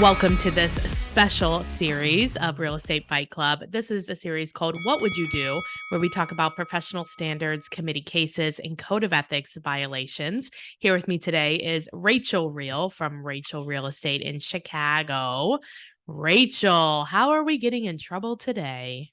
Welcome to this special series of Real Estate Fight Club. This is a series called What Would You Do?, where we talk about professional standards, committee cases, and code of ethics violations. Here with me today is Rachael from Rachael Real Estate in Chicago. Rachael, how are we getting in trouble today?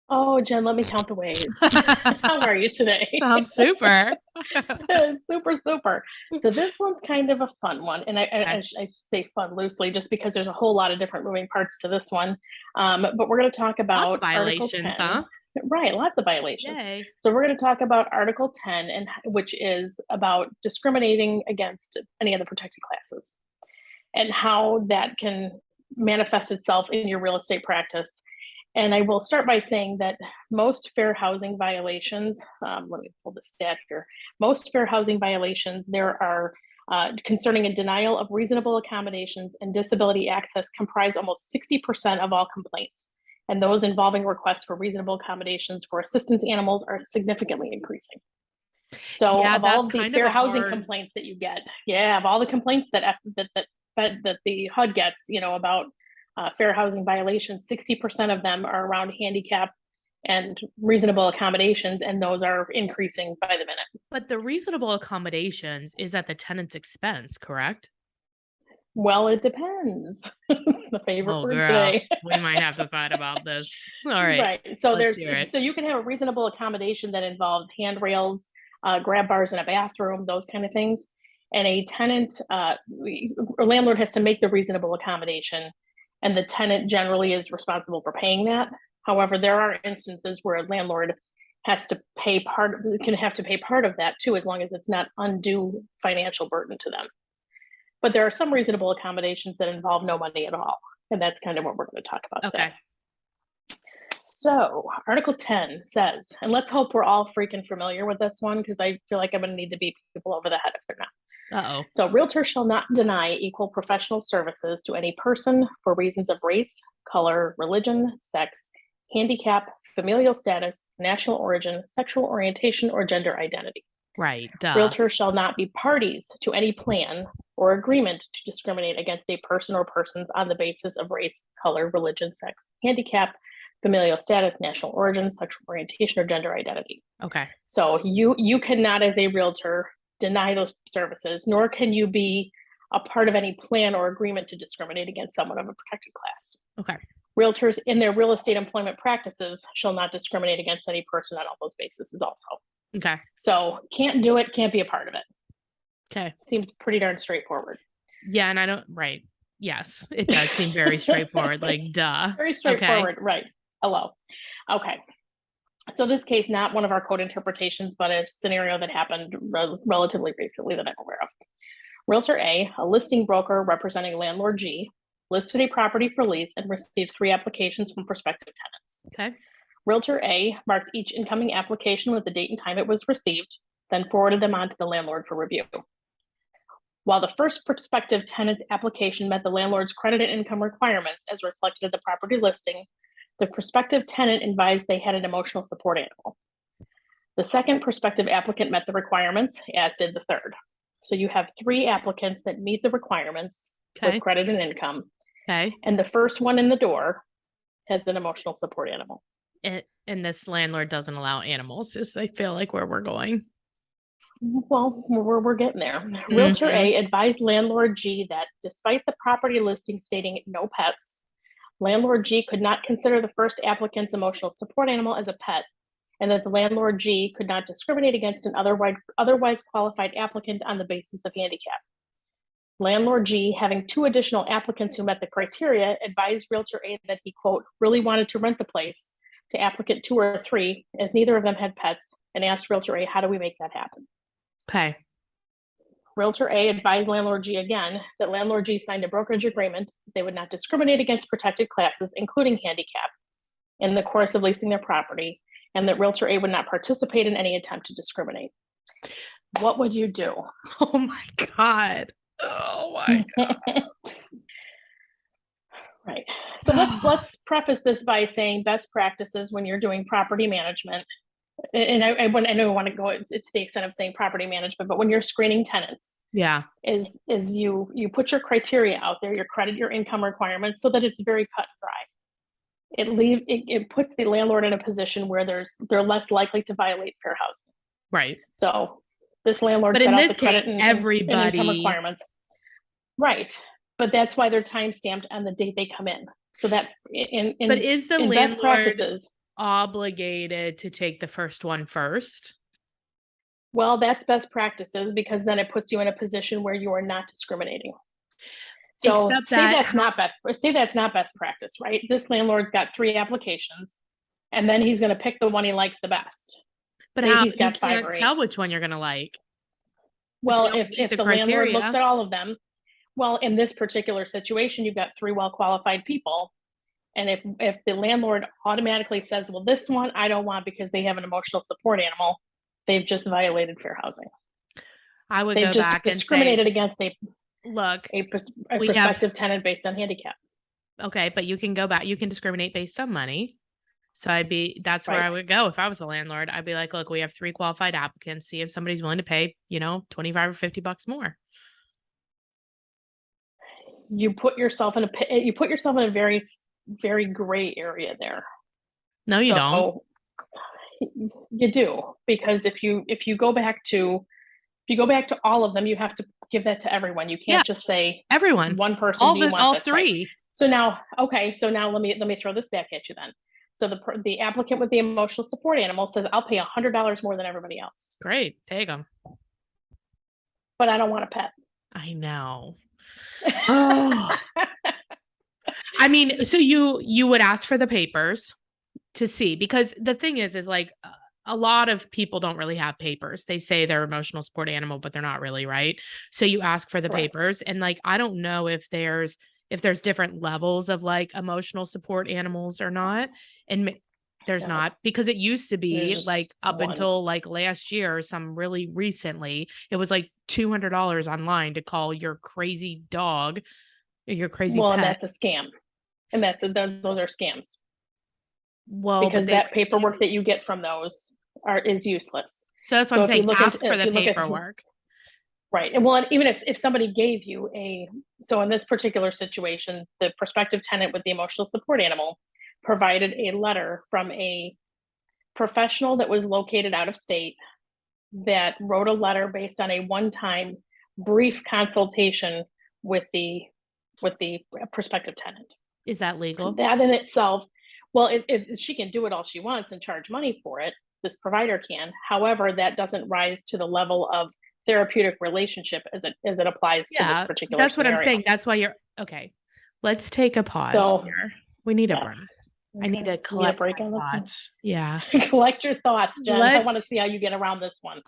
Oh, Jen, let me count the ways. How are you today? I'm super. Super, super. So this one's kind of a fun one, and I say fun loosely just because there's a whole lot of different moving parts to this one. But we're going to talk Lots of about Article violations, 10. huh? Right, lots of violations. Yay. So we're going to talk about Article 10, and which is about discriminating against any of the protected classes and how that can manifest itself in your real estate practice. And I will start by saying that most fair housing violations, let me pull the stat here, most fair housing violations, there are concerning a denial of reasonable accommodations and disability access comprise almost 60% of all complaints. And those involving requests for reasonable accommodations for assistance animals are significantly increasing. So Yeah, of all that's of the kind of fair a housing hard. complaints that you get, of all the complaints that the HUD gets, about fair housing violations, 60% of them are around handicap and reasonable accommodations, and those are increasing by the minute. But the reasonable accommodations is at the tenant's expense, correct? Well, it depends. It's the favorite Oh, word girl, today. we might have to fight about this. All right, Right. So let's hear it. so you can have a reasonable accommodation that involves handrails, grab bars in a bathroom, those kind of things. And a tenant, a landlord has to make the reasonable accommodation, and the tenant generally is responsible for paying that. However, there are instances where a landlord can have to pay part of that too, as long as it's not undue financial burden to them. But there are some reasonable accommodations that involve no money at all, and that's kind of what we're going to talk about today. Okay. So, Article 10 says, and let's hope we're all freaking familiar with this one because I feel like I'm going to need to beat people over the head if they're not. Uh-oh. So, realtor shall not deny equal professional services to any person for reasons of race, color, religion, sex, handicap, familial status, national origin, sexual orientation, or gender identity. Right. Duh. Realtors shall not be parties to any plan or agreement to discriminate against a person or persons on the basis of race, color, religion, sex, handicap, familial status, national origin, sexual orientation, or gender identity. Okay. So you cannot, as a realtor, deny those services, nor can you be a part of any plan or agreement to discriminate against someone of a protected class. Okay. Realtors in their real estate employment practices shall not discriminate against any person on all those bases also. Okay. So can't do it, can't be a part of it. Okay. Seems pretty darn straightforward. Yeah, and I don't, right. Yes, it does seem very straightforward, like, duh. Very straightforward, Okay. right. Hello. Okay. So this case, not one of our code interpretations, but a scenario that happened relatively recently that I'm aware of. Realtor A, a listing broker representing landlord G, listed a property for lease and received 3 applications from prospective tenants. Okay. Realtor A marked each incoming application with the date and time it was received, then forwarded them on to the landlord for review. While the first prospective tenant's application met the landlord's credit and income requirements as reflected in the property listing, the prospective tenant advised they had an emotional support animal. The second prospective applicant met the requirements, as did the third. So you have 3 applicants that meet the requirements with credit and income. Okay. And the first one in the door has an emotional support animal. And this landlord doesn't allow animals, is I feel like where we're going. Well, we're getting there. Realtor A advised landlord G that despite the property listing stating no pets, landlord G could not consider the first applicant's emotional support animal as a pet, and that the landlord G could not discriminate against an otherwise qualified applicant on the basis of handicap. Landlord G, having 2 additional applicants who met the criteria, advised Realtor A that he, quote, really wanted to rent the place to applicant 2 or 3, as neither of them had pets, and asked Realtor A, how do we make that happen? Okay. Realtor A advised landlord G again that landlord G signed a brokerage agreement that they would not discriminate against protected classes, including handicap, in the course of leasing their property, and that Realtor A would not participate in any attempt to discriminate. What would you do? Oh my God. Oh my God. Right. So let's preface this by saying best practices when you're doing property management and I don't want to go to the extent of saying property management, but when you're screening tenants, Yeah. is you put your criteria out there, your credit, your income requirements, so that it's very cut and dry. It puts the landlord in a position where they're less likely to violate fair housing. Right. So this landlord But set in out this the credit case, and income everybody, requirements. Right. But that's why they're time stamped on the date they come in. So that but is the in best landlord practices, obligated to take the first one first? well, that's best practices, because then it puts you in a position where you are not discriminating. So Except say that, that's not best practice, right? This landlord's got 3 applications, and then he's going to pick the one he likes the best. but Say how he's you got 5 can't or 8. tell which one you're gonna like if you Well, don't meet if the the landlord looks criteria. at all of them, well, in this particular situation, you've got 3 well-qualified people. And if the landlord automatically says, well, this one I don't want because they have an emotional support animal, they've just violated fair housing. I would They've go just back and say, discriminated against look, a we have, prospective tenant based on handicap. okay, but you can go back, you can discriminate based on money. So that's where Right. I would go if I was the landlord. I'd be like, look, we have 3 qualified applicants. See if somebody's willing to pay, 25 or $50 more. You put yourself in a very, very gray area there. No, you don't. So you do, because if you go back to all of them, you have to give that to everyone. You Yeah, can't just say everyone, one person, do you want all this? Right. 3. So now let me throw this back at you then. So the applicant with the emotional support animal says, I'll pay $100 more than everybody else, Great, take them. but I don't want a pet. I know. Oh, I mean, so you would ask for the papers to see, because the thing is like a lot of people don't really have papers. They say they're emotional support animal, but they're not really, right? So you ask for the Correct. papers, and like I don't know if there's different levels of like emotional support animals or not. And there's No, not, because it used to there's be just like up one. until like last year or some really recently, it was like $200 online to call your crazy dog or your crazy Well, and pet. that's a scam, and those are scams, Well, but because they that paperwork that you get from those is useless. so that's what So I'm if you saying. look Ask into for if the you look at paperwork. right, and well, and even if somebody gave you so in this particular situation, the prospective tenant with the emotional support animal provided a letter from a professional that was located out of state, that wrote a letter based on a one-time brief consultation with the prospective tenant. Is that legal? That in itself, well, she can do it all she wants and charge money for it. This provider can. However, that doesn't rise to the level of therapeutic relationship as it applies to this Yeah, particular that's what I'm scenario. saying. That's why you're okay. Let's take a pause So here. We need a yes. breath. I need to Need a collect break my on this one. thoughts. Yeah. Collect your thoughts, Jen. I want to Let's see how you get around this one.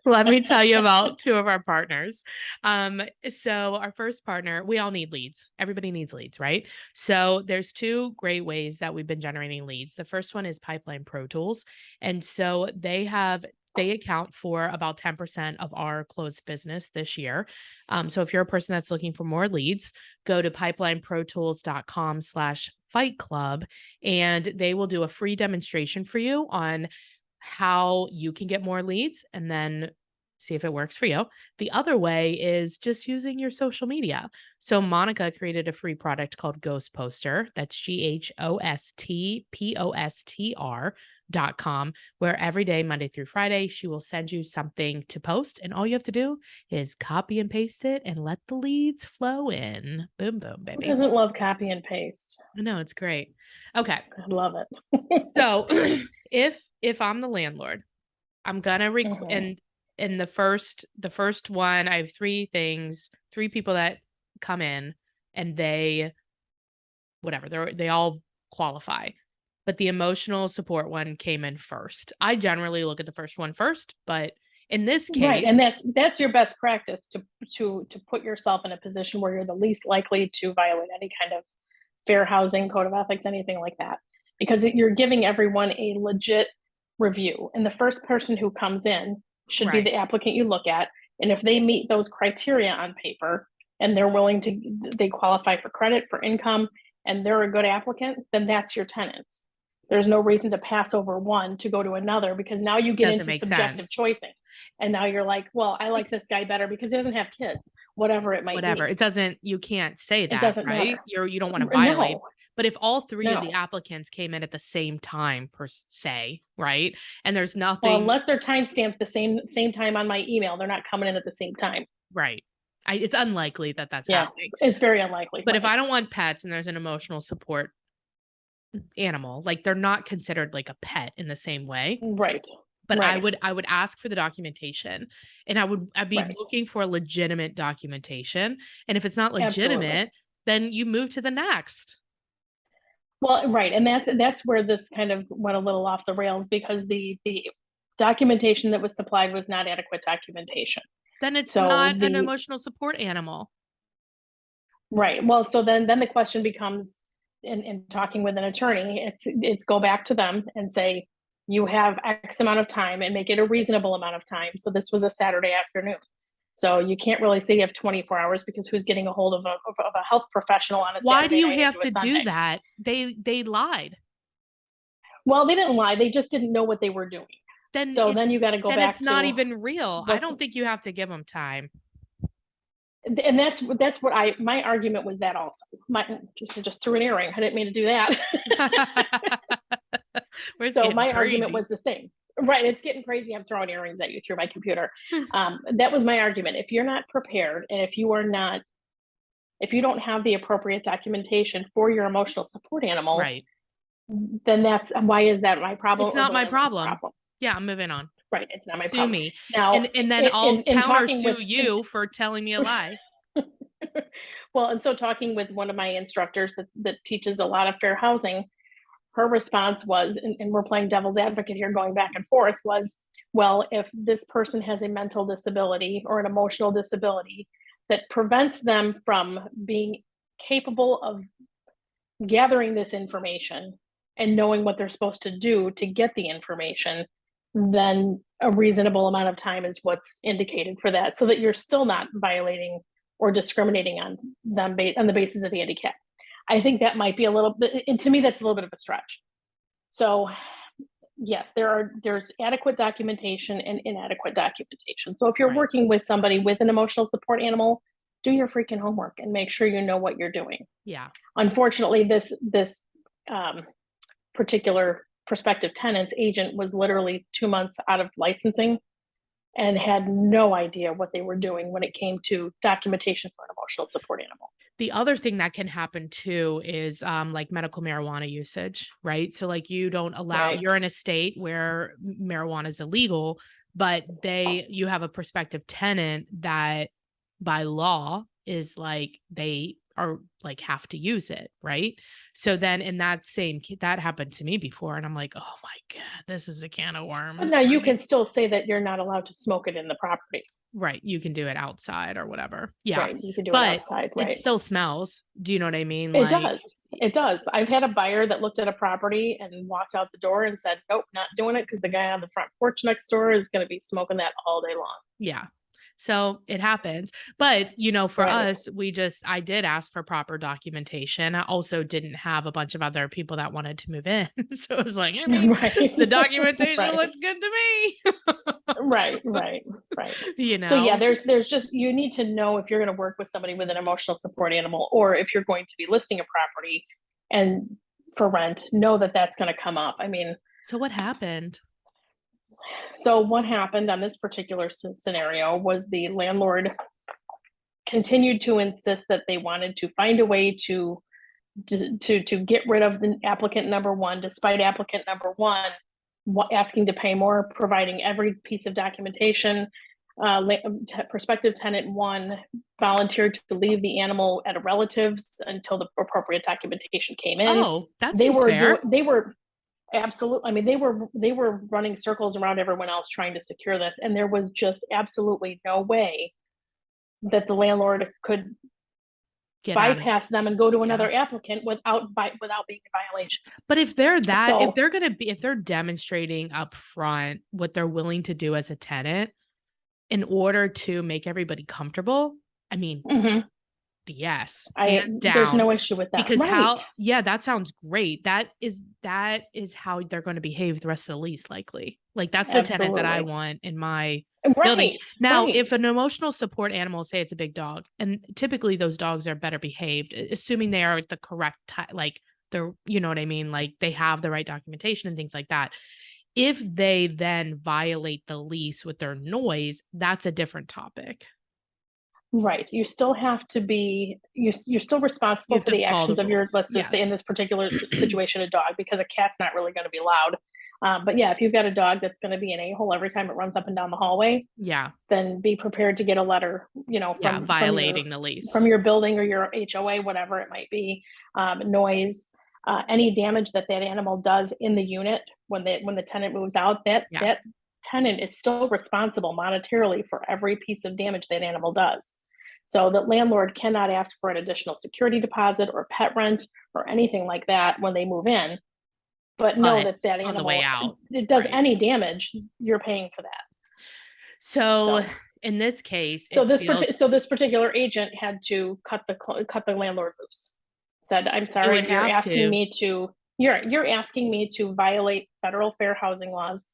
let me tell you about 2 of our partners. So our first partner, we all need leads. Everybody needs leads, right? So there's 2 great ways that we've been generating leads. The first one is Pipeline Pro Tools. And so they account for about 10% of our closed business this year. So if you're a person that's looking for more leads, go to pipelineprotools.com/fight club, and they will do a free demonstration for you on how you can get more leads and then see if it works for you. The other way is just using your social media. So Monica created a free product called Ghost Poster. That's GHOSTPOSTR.com, where every day, Monday through Friday, she will send you something to post. And all you have to do is copy and paste it and let the leads flow in. Boom, boom, Who baby. doesn't love copy and paste? I know, it's great. Okay. I love it. So if I'm the landlord, I'm gonna and in the first one, I have 3 things, 3 people that come in, and they they all qualify. But the emotional support one came in first. I generally look at the first one first, but in this Right, case, and that's your best practice to put yourself in a position where you're the least likely to violate any kind of fair housing, code of ethics, anything like that, because you're giving everyone a legit review, and the first person who comes in should be right. the applicant you look at, and if they meet those criteria on paper and they qualify for credit, for income, and they're a good applicant, then that's your tenant. There's no reason to pass over one to go to another, because now you get Doesn't into make subjective sense. choicing. And now you're like, well, I like this guy better because he doesn't have kids, whatever it might Whatever. be. It doesn't, you can't say It that, doesn't right? matter. You don't want to violate. No, But if all three of the no. applicants came in at the same time per se, right? And there's Well, nothing unless they're time stamped the same time on my email, they're not coming in at the same time. right. It's unlikely that that's Yeah, happening. it's very unlikely. But if Right. I don't want pets and there's an emotional support animal, like they're not considered like a pet in the same way. Right. But Right. I would ask for the documentation, and I'd be Right. looking for legitimate documentation. And if it's not Absolutely. legitimate, then you move to the next. Well, right, and that's where this kind of went a little off the rails, because the documentation that was supplied was not adequate documentation. Then it's So not an the emotional support animal. right. Well, so then the question becomes, in talking with an attorney, it's go back to them and say, you have X amount of time, and make it a reasonable amount of time. So this was a Saturday afternoon. So you can't really say you have 24 hours, because who's getting a hold of a health professional on a Why do Saturday you night have into a to do Sunday? that? They lied. Well, they didn't lie. They just didn't know what they were doing. Then So it's then you got to go then it's back not to even real. I what's, don't think you have to give them time. and that's what my argument was, that also my just threw an earring. I didn't mean to do that. We're just So getting my argument crazy. was the same. Right, it's getting crazy. I'm throwing earrings at you through my computer. That was my argument. If you're not prepared, and if you don't have the appropriate documentation for your emotional support animal, Right. then that's why is that my problem It's or not the my landlord's problem. problem? Yeah, I'm moving on. Right, it's not my Sue problem. me. Now, And then I'll in counter talking sue with you for telling me a lie. well, and so talking with one of my instructors that teaches a lot of fair housing, her response was, and we're playing devil's advocate here, going back and forth, was, well, if this person has a mental disability or an emotional disability that prevents them from being capable of gathering this information and knowing what they're supposed to do to get the information, then a reasonable amount of time is what's indicated for that, so that you're still not violating or discriminating on them on the basis of handicap. I think that might be a little bit, and to me, that's a little bit of a stretch. So yes, there's adequate documentation and inadequate documentation. So if you're Right. working with somebody with an emotional support animal, do your freaking homework and make sure you know what you're doing. Yeah. Unfortunately, this um, particular prospective tenant's agent was literally 2 months out of licensing and had no idea what they were doing when it came to documentation for an emotional support animal. The other thing that can happen too is like medical marijuana usage, right? So like you don't allow, Right. you're in a state where marijuana is illegal, but you have a prospective tenant that by law is like they are like have to use it, right? So then in that happened to me before, and I'm like, oh my God, this is a can of But worms. now you Like, can still say that you're not allowed to smoke it in the property. right, you can do it outside or whatever. Yeah. Right. You can do it But outside. it Right. still smells. Do you know what I mean? It Like, does. It does. I've had a buyer that looked at a property and walked out the door and said, nope, not doing it, because the guy on the front porch next door is going to be smoking that all day long. yeah. So it happens. But, for Right. us, I did ask for proper documentation. I also didn't have a bunch of other people that wanted to move in. So it was like, I mean, Right. the documentation Right. looks good to me. Right. Right. Right. you So yeah, know? there's just, you need to know if you're going to work with somebody with an emotional support animal, or if you're going to be listing a property and for rent, know that that's going to come up. I mean, So what happened? so what happened on this particular scenario was the landlord continued to insist that they wanted to find a way to get rid of the applicant number one, despite applicant number one asking to pay more, providing every piece of documentation. Prospective tenant one volunteered to leave the animal at a relative's until the appropriate documentation came in. Oh, that seems fair. They were absolutely, I mean, they were running circles around everyone else trying to secure this, and there was just absolutely no way that the landlord could Get out of bypass them and go to another yeah. applicant without being in violation. But if So if they're demonstrating up front what they're willing to do as a tenant in order to make everybody comfortable, I mean, mhm. Yes, There's down. no issue with that. Because Right. that sounds great. That is how they're going to behave the rest of the lease, likely. Like that's the tenant that I Absolutely. want in my building. Right. Now, Right. if an emotional support animal, say it's a big dog, and typically those dogs are better behaved, assuming they are the correct type, like they're, you know what I mean? Like they have the right documentation and things like that. If they then violate the lease with their noise, that's a different topic. Right. You still have to be you're still You responsible have for to the follow the actions of your, rules. let's just say in Yes. this particular situation, a dog, because a cat's not really going to be loud. But yeah, if you've got a dog that's going to be an a-hole every time it runs up and down the hallway, Yeah. then be prepared to get a letter, Yeah. Violating the from lease. your building or your HOA, whatever it might be. Noise, any damage that animal does in the unit when the tenant moves out, Yeah. that tenant is still responsible monetarily for every piece of damage that animal does. So the landlord cannot ask for an additional security deposit or pet rent or anything like that when they move in. But know But that that on the way animal, out. it does Right. any damage, you're paying for that. So So in this case, it so feels this particular agent had to cut the landlord loose. Said, "I'm it would sorry, have to. you're asking me to violate federal fair housing laws,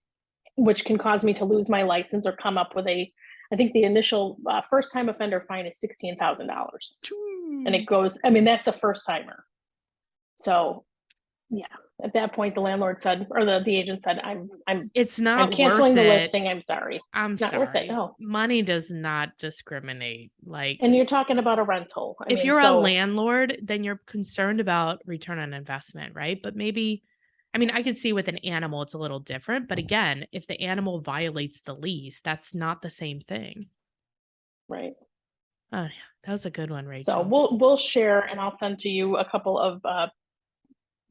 which can cause me to lose my license or come up with I think the initial first time offender fine is $16,000, and it goes. I mean, that's the first timer. So yeah, at that point, the landlord said, or the agent said, It's I'm not canceling worth the it. listing. I'm sorry, I'm not worth it. sorry. No." Money does not discriminate. Like And you're talking about a rental. I if mean, you're a so landlord, then you're concerned about return on investment, right? But maybe, I mean, I can see with an animal, it's a little different. But again, if the animal violates the lease, that's not the same thing. right. Oh, yeah, that was a good one, So Rachel. we'll share, and I'll send to you a couple of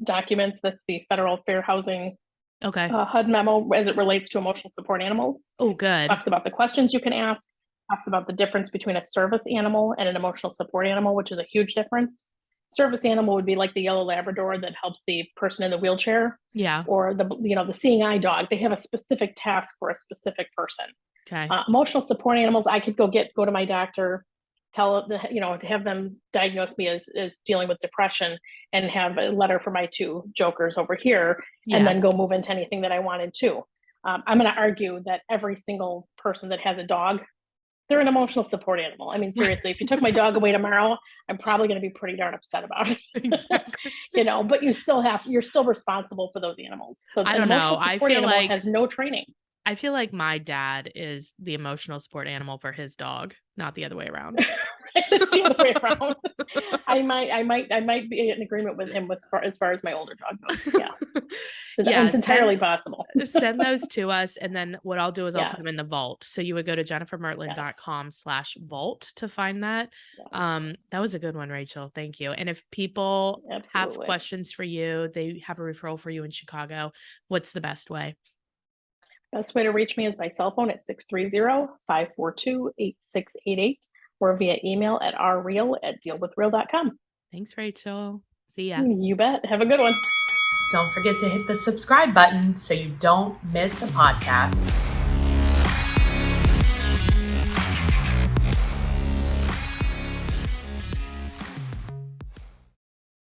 documents. That's the Federal Fair Housing Okay. HUD memo as it relates to emotional support animals. Oh, good. Talks about the questions you can ask. Talks about the difference between a service animal and an emotional support animal, which is a huge difference. Service animal would be like the yellow Labrador that helps the person in the wheelchair, Yeah. or the seeing eye dog. They have a specific task for a specific person. Okay. Emotional support animals, I could go to my doctor, to have them diagnose me as dealing with depression, and have a letter for my two jokers over here, and Yeah. then go move into anything that I wanted to. I'm going to argue that every single person that has a dog, they're an emotional support animal. I mean, seriously, if you took my dog away tomorrow, I'm probably going to be pretty darn upset about it. Exactly. But you're still responsible for those animals. So I an don't know. emotional support animal has no training. I feel like my dad is the emotional support animal for his dog, not the other way around. It's the other way around. I might be in agreement with him as far as my older dog goes. Yeah, Yeah, it's entirely possible. send those to us, and then what I'll do is I'll put them in Yes, the vault. So you would go to yes, jennifermertlin.com/vault to find that. yes, That was a good one, Rachel. Thank you. And if people have absolutely. questions for you, they have a referral for you in Chicago, what's the best way? Best way to reach me is by cell phone at 630-542-8688, or via email at rreal@dealwithreal.com. Thanks, Rachel. See ya. You bet. Have a good one. Don't forget to hit the subscribe button so you don't miss a podcast.